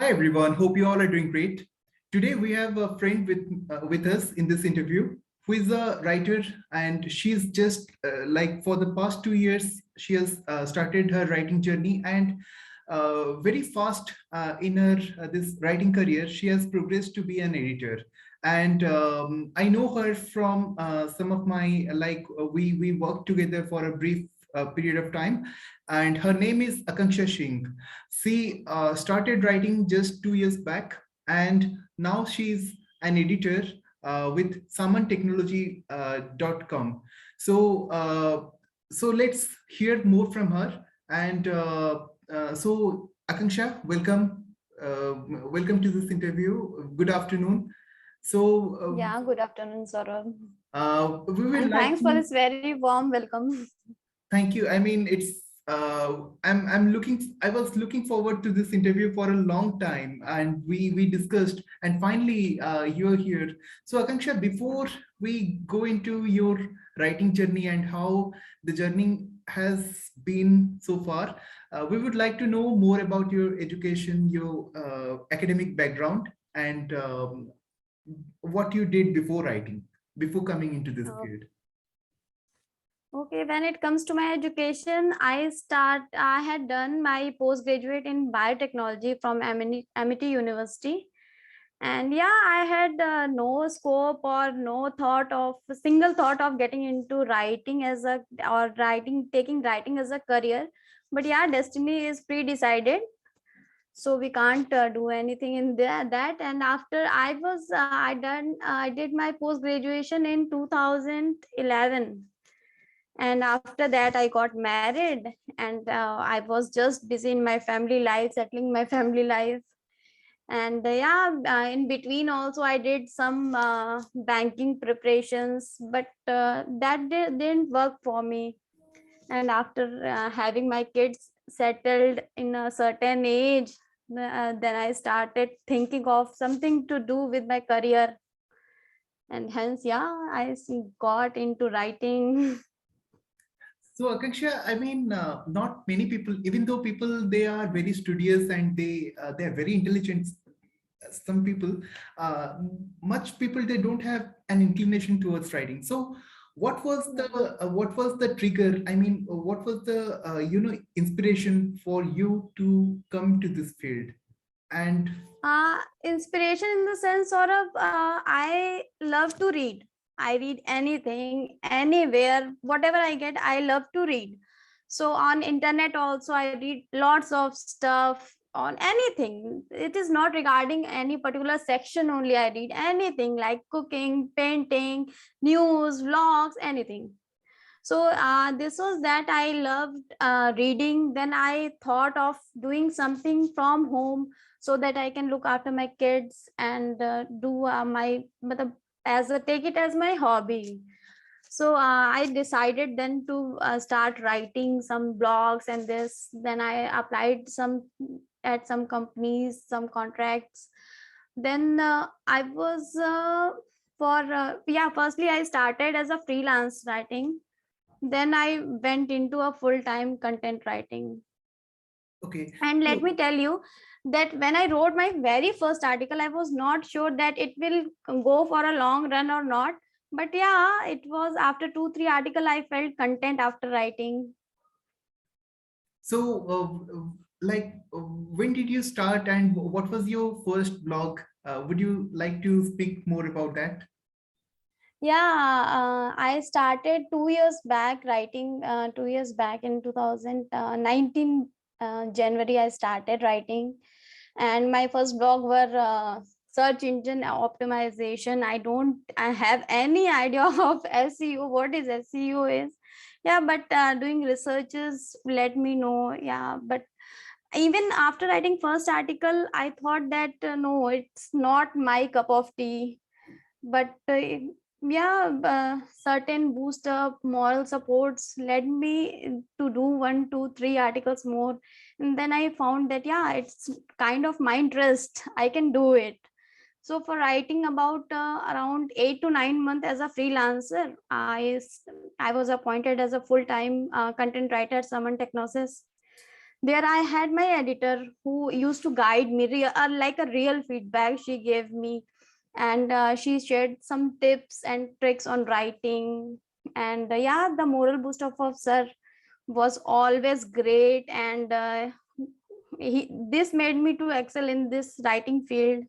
Hi everyone, hope you all are doing great. Today we have a friend with us in this interview who is a writer, and she's just like for the past 2 years she has started her writing journey, and very fast in her this writing career she has progressed to be an editor. And I know her from some of my we worked together for a brief period of time, and her name is Akanksha Singh. She started writing just 2 years back, and now she's an editor with samantechnology.com. So let's hear more from her. And Akanksha, welcome. Welcome to this interview. Good afternoon. So Yeah, good afternoon, Saurabh. we will And like thanks for to this very warm welcome. thank you. I mean, I'm looking. I was looking forward to this interview for a long time, and we discussed, and finally you're here. So Akanksha, before we go into your writing journey and how the journey has been so far, we would like to know more about your education, your academic background, and what you did before writing, before coming into this Uh, field. Okay, when it comes to my education, I had done my postgraduate in biotechnology from Amity University. And yeah, I had no scope or no thought of single thought of getting into writing as a or writing taking writing as a career. But yeah, destiny is pre-decided, so we can't do anything in that. And after I did my post graduation in 2011, and after that I got married, and I was just busy in my family life, settling my family life. And in between also I did some banking preparations, but didn't work for me. And after having my kids settled in a certain age, then I started thinking of something to do with my career, and hence got into writing. So Akanksha, I mean, not many people, even though people they are very studious and they are very intelligent. Some people, uh, much people, they don't have an inclination towards writing. So, what was the trigger? I mean, what was the inspiration for you to come to this field? And Inspiration in the sense, sort of, I love to read. I read anything, anywhere, whatever I get, I love to read. So on internet also, I read lots of stuff on anything. It is not regarding any particular section only. I read anything like cooking, painting, news, vlogs, anything. So this was that I loved reading. Then I thought of doing something from home so that I can look after my kids and do my as a take it as my hobby. So I decided then to start writing some blogs and this. Then I applied some at some companies, some contracts. Then I was for firstly I started as a freelance writing, then I went into a full-time content writing. okay, And let so me tell you that when I wrote my very first article, I was not sure that it will go for a long run or not. But yeah, it was after 2, 3 articles, I felt content after writing. so when did you start, and what was your first blog? Would you like to speak more about that? Yeah, I started 2 years back writing, 2 years back in 2019, January, I started writing. And my first blog were search engine optimization. I have any idea of SEO, what is SEO is. Yeah, but doing researches let me know. Yeah, but even after writing first article, I thought that no, it's not my cup of tea. But certain boost up moral supports led me to do 1, 2, 3 articles more. And then I found that yeah, it's kind of my interest, I can do it. So for writing about around 8 to 9 months as a freelancer, I was appointed as a full-time content writer at Summon Technosis. There I had my editor who used to guide me, like a real feedback she gave me. And she shared some tips and tricks on writing. And yeah, the moral boost of sir was always great. And this made me to excel in this writing field.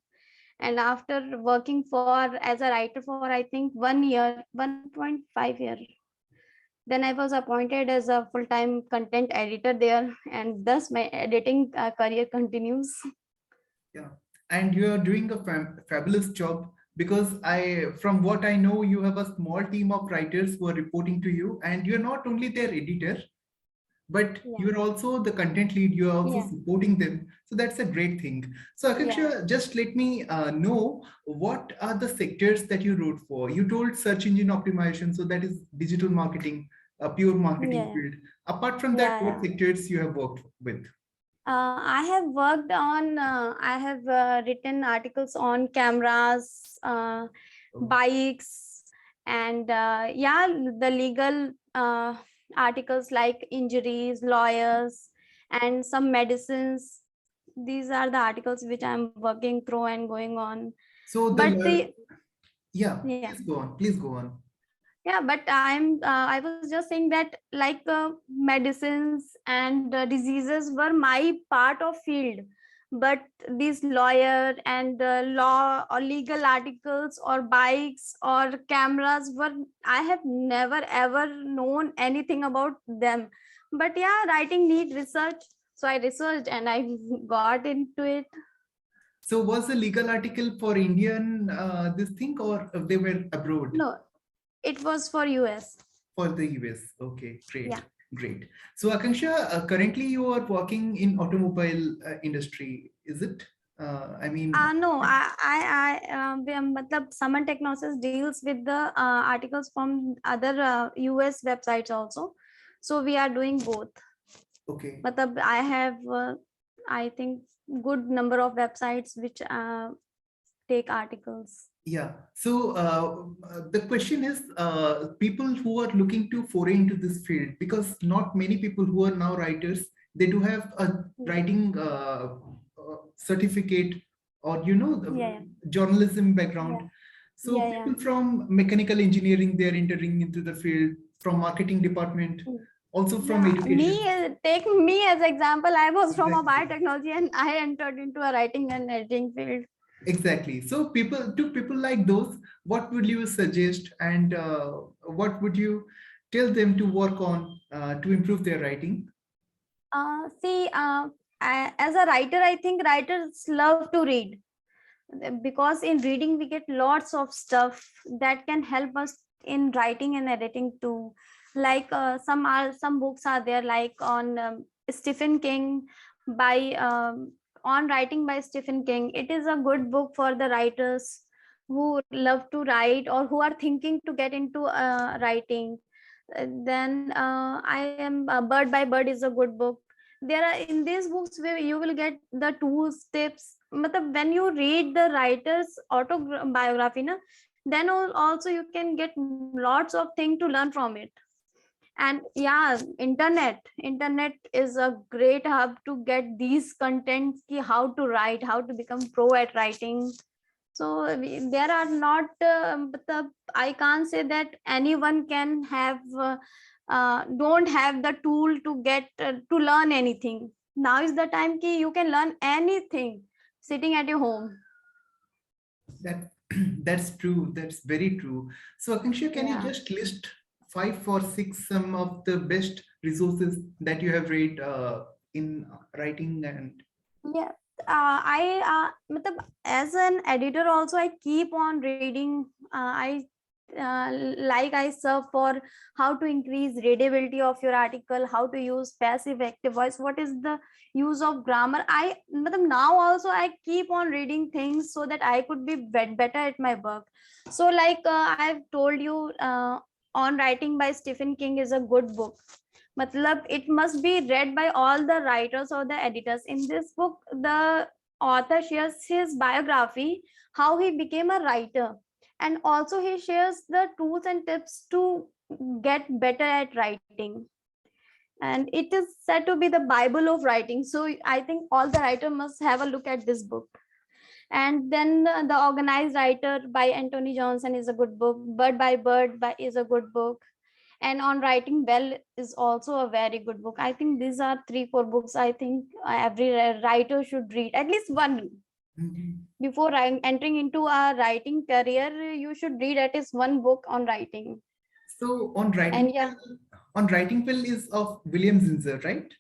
And after working for as a writer for I think 1 year, 1.5 year, then I was appointed as a full-time content editor there, and thus my editing career continues. Yeah, and you are doing a fabulous job, because from what I know, you have a small team of writers who are reporting to you, and you're not only their editor, but Yeah, you're also the content lead. You're also yeah, supporting them. So that's a great thing. So yeah, Akanksha, just let me know what are the sectors that you wrote for. You told search engine optimization, so that is digital marketing, a pure marketing yeah, field. Apart from that, yeah, what yeah. sectors you have worked with? I have worked on. I have written articles on cameras, Oh. bikes, and yeah, the legal articles like injuries, lawyers, and some medicines. These are the articles which I'm working through and going on. So But the yeah, yeah, please go on. Please go on. yeah, but I was just saying that like medicines and diseases were my part of field. But these lawyer and law or legal articles or bikes or cameras were, I have never ever known anything about them. But yeah, writing need research, so I researched and I got into it. So was the legal article for Indian this thing, or they were abroad No, it was for US. for the US? Okay, Yeah. great, great. So Akanksha, currently you are working in automobile industry, is it? I mean, No, matlab, Summon Technosis deals with the articles from other US websites also. So we are doing both. okay, Matlab, I have, I think, good number of websites which take articles. yeah. So the question is, people who are looking to foray into this field, because not many people who are now writers, they do have a Yeah, writing certificate, or yeah, the journalism yeah, background. So yeah, yeah. people from mechanical engineering, they are entering into the field, from marketing department, Mm. also from Yeah, education. take me as example. I was from a Exactly. biotechnology and I entered into a writing and editing field. Exactly. So to people like those, what would you suggest, and what would you tell them to work on to improve their writing? See, as a writer, I think writers love to read, because in reading we get lots of stuff that can help us in writing and editing too. Like some books are there, like on Stephen King, by on writing by Stephen King. It is a good book for the writers who love to write or who are thinking to get into writing. Then I am Bird by Bird is a good book. There are in these books where you will get the tools, tips. Matlab, when you read the writer's autobiography na, then also you can get lots of things to learn from it. And yeah, internet is a great hub to get these contents ki how to write, how to become pro at writing. So there are not I can't say that anyone can have don't have the tool to get to learn anything. Now is the time ki you can learn anything sitting at your home. That that's true. That's very true. So Akanksha, can you Yeah. just list 5 or 6 some of the best resources that you have read in writing and Yeah. Matlab, as an editor also I keep on reading. I like I serve for how to increase readability of your article, how to use passive active voice, what is the use of grammar. Matlab, now also I keep on reading things so that I could be better at my work. So like I've told you, On Writing by Stephen King is a good book. Matlab, it must be read by all the writers or the editors. In this book, the author shares his biography, how he became a writer, and also he shares the tools and tips to get better at writing. and it is said to be the Bible of writing. So I think all the writer must have a look at this book. And then the Organized Writer by Anthony Johnson is a good book. Bird by Bird by is a good book. And On Writing Well is also a very good book. I think these are 3-4 books I think every writer should read, at least one. Before entering into a writing career, you should read at least one book on writing. So And yeah, on writing will is of William Zinsser, right?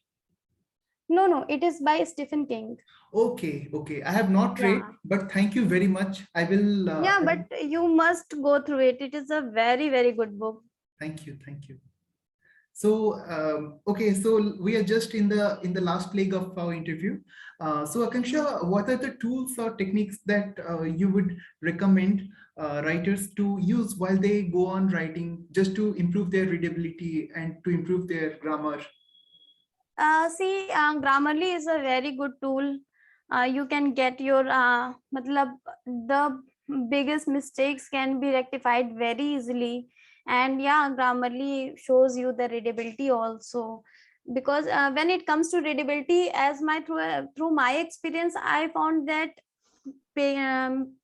no, it is by Stephen King. Okay, okay. I have not read, Yeah, but thank you very much. I will. yeah, but you must go through it. It is a very, very good book. Thank you, thank you. So okay, so we are just in the last leg of our interview. So Akanksha, what are the tools or techniques that you would recommend writers to use while they go on writing, just to improve their readability and to improve their grammar? See, Grammarly is a very good tool. You can get your matlab, the biggest mistakes can be rectified very easily. And yeah, Grammarly shows you the readability also. Because when it comes to readability, as my through my experience, I found that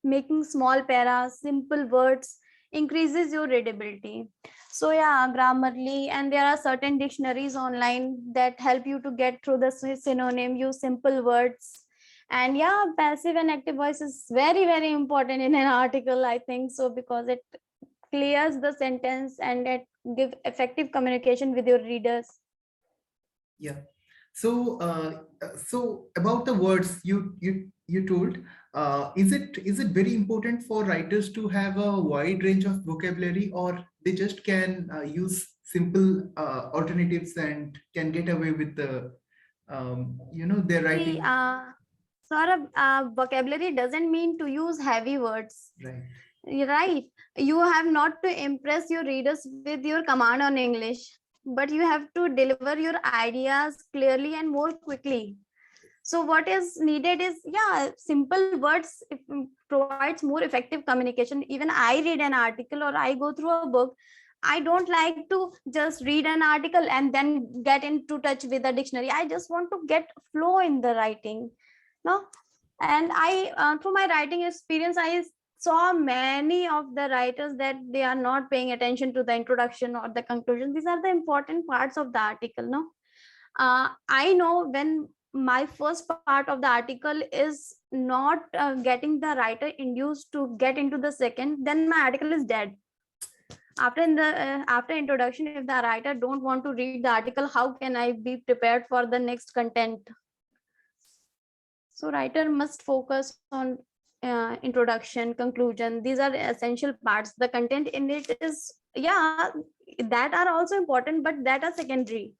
making small paras, simple words increases your readability. So yeah, Grammarly, and there are certain dictionaries online that help you to get through the synonym, use simple words. And yeah, passive and active voice is very, very important in an article, I think so, because it clears the sentence and it give effective communication with your readers. Yeah. So so about the words you told, is it very important for writers to have a wide range of vocabulary, or they just can use simple alternatives and can get away with the their See, writing? Saurabh, vocabulary doesn't mean to use heavy words. Right. Right. You have not to impress your readers with your command on English, but you have to deliver your ideas clearly and more quickly. So what is needed is, yeah, simple words provides more effective communication. Even I read an article or I go through a book, I don't like to just read an article and then get into touch with the dictionary. I just want to get flow in the writing. No, and I through my writing experience, I saw many of the writers that they are not paying attention to the introduction or the conclusion. These are the important parts of the article. No, I know when my first part of the article is not getting the writer induced to get into the second, then my article is dead. After introduction, if the writer don't want to read the article, how can I be prepared for the next content? So writer must focus on introduction, conclusion. These are essential parts. The content in it is, yeah, that are also important, but that are secondary.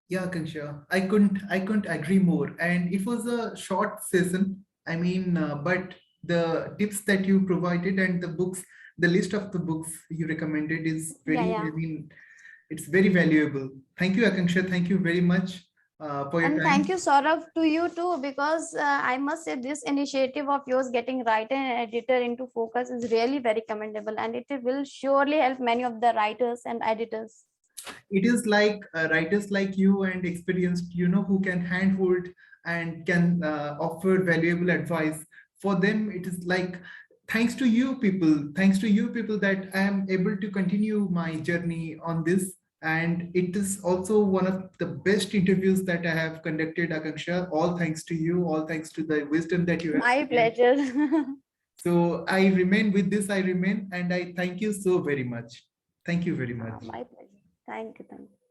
Yeah, Kansha, I couldn't agree more. And it was a short session. I mean, but the tips that you provided and the books, the list of the books you recommended is Yeah, very, yeah. I mean, it's very valuable. Thank you, Akanksha. Thank you very much for your And time. thank you, Saurav, to you too, because I must say this initiative of yours getting writer and editor into focus is really very commendable, and it will surely help many of the writers and editors. It is like writers like you and experienced, who can handhold and can offer valuable advice. For them, it is like thanks to you people that I am able to continue my journey on this. And it is also one of the best interviews that I have conducted, Akanksha. All thanks to you, all thanks to the wisdom that you have My given. pleasure. So I remain with this, I remain, and I thank you so very much. Thank you very much. My pleasure. Thank you. Thank you.